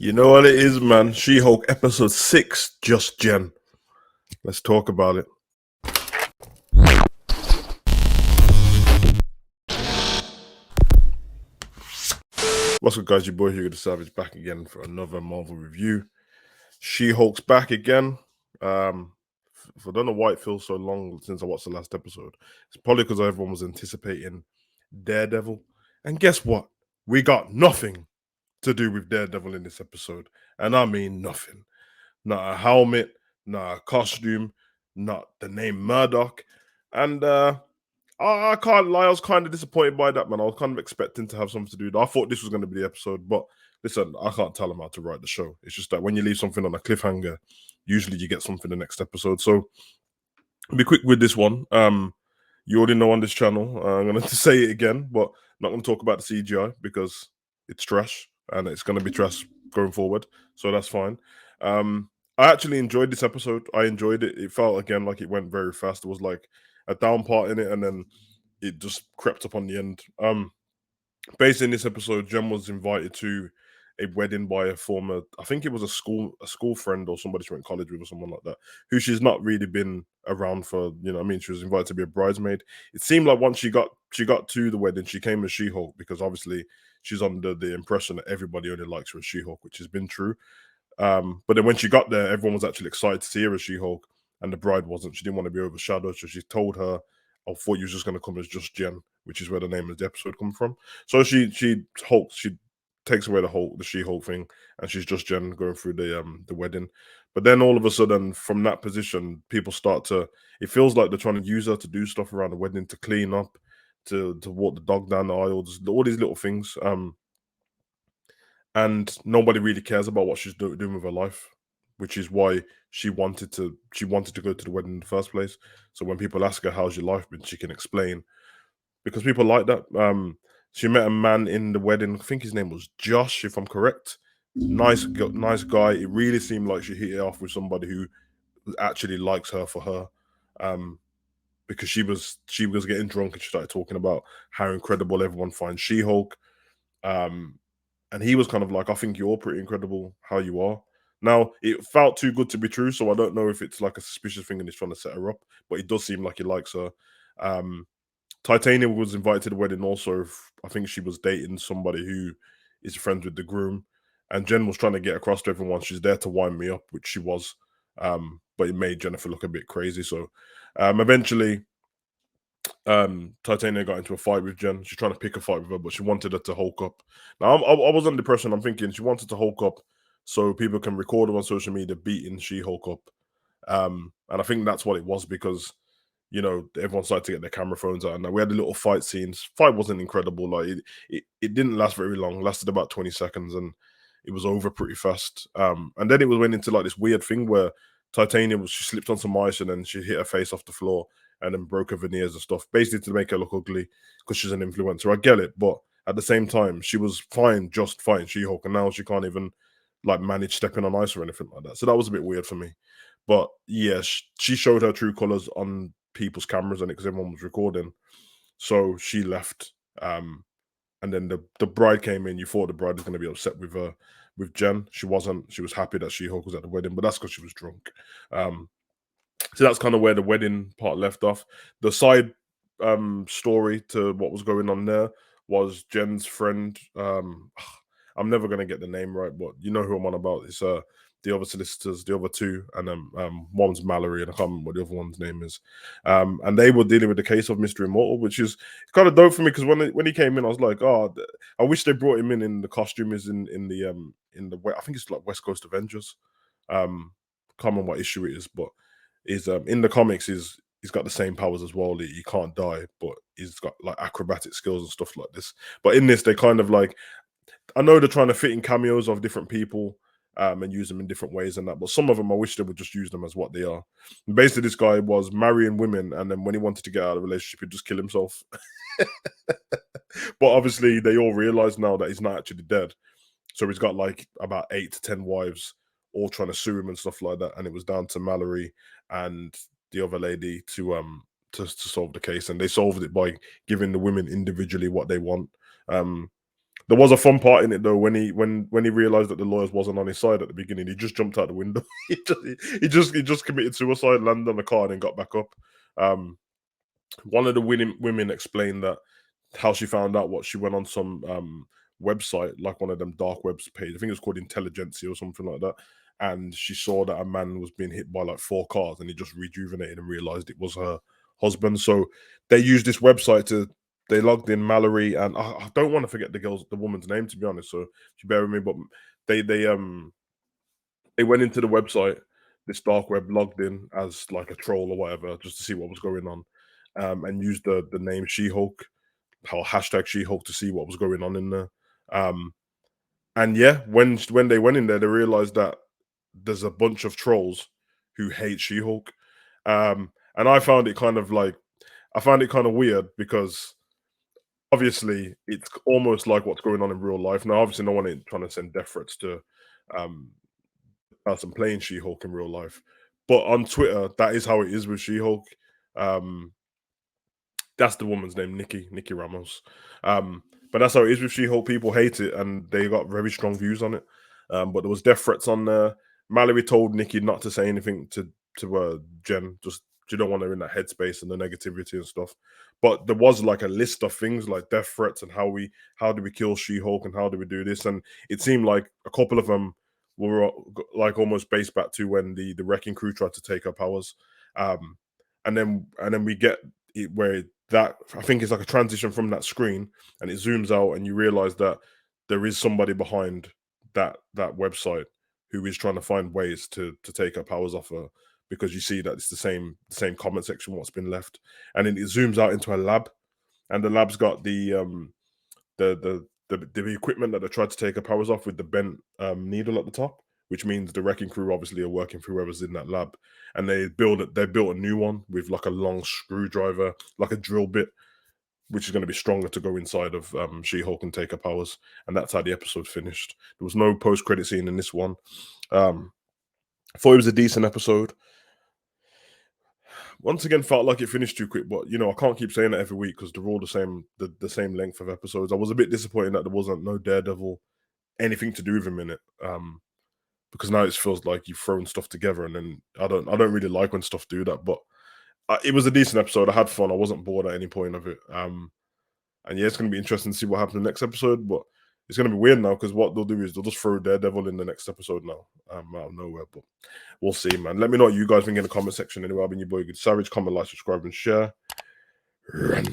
You know what it is, man. She-Hulk episode 6, Just Jen. Let's talk about it. What's up, guys? Your boy Hugo the Savage back again for another Marvel review. She-Hulk's back again. I don't know why it feels so long since I watched the last episode. It's probably because everyone was anticipating Daredevil. And guess what? We got nothing to do with Daredevil in this episode. And I mean nothing. Not a helmet, not a costume, not the name Murdoch. And I can't lie, I was kind of disappointed by that, man. I was kind of expecting to have something to do. I thought this was going to be the episode, but listen, I can't tell them how to write the show. It's just that when you leave something on a cliffhanger, usually you get something the next episode. So I'll be quick with this one. You already know on this channel, I'm going to say it again, but I'm not going to talk about the CGI because it's trash and it's going to be trash going forward. So that's fine. I actually enjoyed this episode. I enjoyed it. It felt again like it went very fast. There was like a down part in it, and then it just crept up on the end. Based in this episode, Jen was invited to a wedding by a former, I think it was a school friend or somebody she went to college with or someone like that, who she's not really been around for. You know what I mean? She was invited to be a bridesmaid. It seemed like once she got to the wedding, she came as She-Hulk because obviously she's under the impression that everybody only likes her as She-Hulk, which has been true. But then when she got there, everyone was actually excited to see her as She-Hulk, and the bride wasn't. She didn't want to be overshadowed, so she told her, "I thought you was just going to come as just Jen," which is where the name of the episode come from. So she takes away the She-Hulk thing, and she's just Jen going through the wedding. But then all of a sudden, from that position, people start to. It feels like they're trying to use her to do stuff around the wedding, to clean up, to walk the dog down the aisle, just all these little things. And nobody really cares about what she's doing with her life, which is why she wanted to go to the wedding in the first place. So when people ask her how's your life been, she can explain, because people like that. She met a man in the wedding. I think his name was Josh, if I'm correct. Nice guy. It really seemed like she hit it off with somebody who actually likes her for her. Because she was getting drunk and she started talking about how incredible everyone finds She-Hulk. And he was kind of like, "I think you're pretty incredible how you are." Now, it felt too good to be true, so I don't know if it's like a suspicious thing and he's trying to set her up, but it does seem like he likes her. Um, Titania was invited to the wedding also. I think she was dating somebody who is friends with the groom, and Jen was trying to get across to everyone she's there to wind me up, which she was. But it made Jennifer look a bit crazy. So eventually Titania got into a fight with Jen. She's trying to pick a fight with her, but she wanted her to Hulk up. Now I was under the impression, I'm thinking she wanted to Hulk up so people can record her on social media beating She-Hulk up. And I think that's what it was, because everyone started to get their camera phones out, and we had the little fight scenes. Fight wasn't incredible, like it didn't last very long. It lasted about 20 seconds and it was over pretty fast. And then it went into like this weird thing where she slipped on some ice and then she hit her face off the floor and then broke her veneers and stuff, basically to make her look ugly because she's an influencer. I get it, but at the same time, she was fine just fighting She-Hulk, and now she can't even like manage stepping on ice or anything like that. So that was a bit weird for me. But yeah, she showed her true colors on people's cameras and because everyone was recording. So she left. And then the bride came in. You thought the bride was going to be upset with Jen. She wasn't. She was happy that She-Hulk was at the wedding, but that's because she was drunk. So that's kind of where the wedding part left off. The side story to what was going on there was Jen's friend. I'm never gonna get the name right, but you know who I'm on about. It's the other solicitors, the other two, and one's Mallory, and I can't remember what the other one's name is. And they were dealing with the case of Mr. Immortal, which is kind of dope for me because when he came in, I was like, oh, I wish they brought him in the costume is in the I think it's like West Coast Avengers. Can't remember what issue it is, but is in the comics he's got the same powers as well. He can't die, but he's got like acrobatic skills and stuff like this. But in this, they kind of like, I know they're trying to fit in cameos of different people and use them in different ways and that, but some of them I wish they would just use them as what they are. And basically, this guy was marrying women, and then when he wanted to get out of the relationship, he'd just kill himself. But obviously, they all realize now that he's not actually dead. So he's got like about 8 to 10 wives, all trying to sue him and stuff like that. And it was down to Mallory and the other lady to solve the case, and they solved it by giving the women individually what they want. There was a fun part in it though when he realized that the lawyers wasn't on his side at the beginning. He just jumped out the window. he just committed suicide, landed on the car, and then got back up. Um, One of the women explained that how she found out what she went on some website, like one of them dark webs page. I think it was called Intelligentsia or something like that. And she saw that a man was being hit by like 4 cars, and he just rejuvenated and realized it was her husband. So they used this website to they logged in Mallory, and I don't want to forget the woman's name, to be honest. So she bear with me, but they they um they went into the website, this dark web, logged in as like a troll or whatever, just to see what was going on, and used the name She Hulk, how hashtag She Hulk, to see what was going on in there. Um, and yeah, when they went in there, they realized that there's a bunch of trolls who hate She Hulk, and I found it kind of weird because obviously it's almost like what's going on in real life. Now, obviously, no one ain't trying to send death threats to um, person playing She Hulk in real life, but on Twitter, that is how it is with She Hulk. Um, That's the woman's name, Nikki Ramos. But that's how it is with She-Hulk. People hate it, and they got very strong views on it. But there was death threats on there. Mallory told Nikki not to say anything to Jen. Just she don't want her in that headspace and the negativity and stuff. But there was like a list of things like death threats and how do we kill She-Hulk and how do we do this, and it seemed like a couple of them were like almost based back to when the Wrecking Crew tried to take her powers. Um, and then we get it where that I think it's like a transition from that screen, and it zooms out, and you realize that there is somebody behind that website who is trying to find ways to take her powers off her, because you see that it's the same comment section what's been left, and then it zooms out into a lab, and the lab's got the equipment that they tried to take her powers off with the bent needle at the top, which means the Wrecking Crew obviously are working through whoever's in that lab, and they built a new one with like a long screwdriver, like a drill bit, which is going to be stronger to go inside of She-Hulk and take her powers, and that's how the episode finished. There was no post-credit scene in this one. I thought it was a decent episode. Once again, felt like it finished too quick, but I can't keep saying that every week because they're all the same length of episodes. I was a bit disappointed that there wasn't no Daredevil, anything to do with him in it. Because now it feels like you've thrown stuff together, and then I don't really like when stuff do that. But it was a decent episode. I had fun. I wasn't bored at any point of it. And yeah, it's going to be interesting to see what happens in the next episode. But it's going to be weird now because what they'll do is they'll just throw Daredevil in the next episode now, out of nowhere. But we'll see, man. Let me know what you guys think in the comment section. Anyway, I've been your boy Good Savage. Comment, like, subscribe, and share. Run.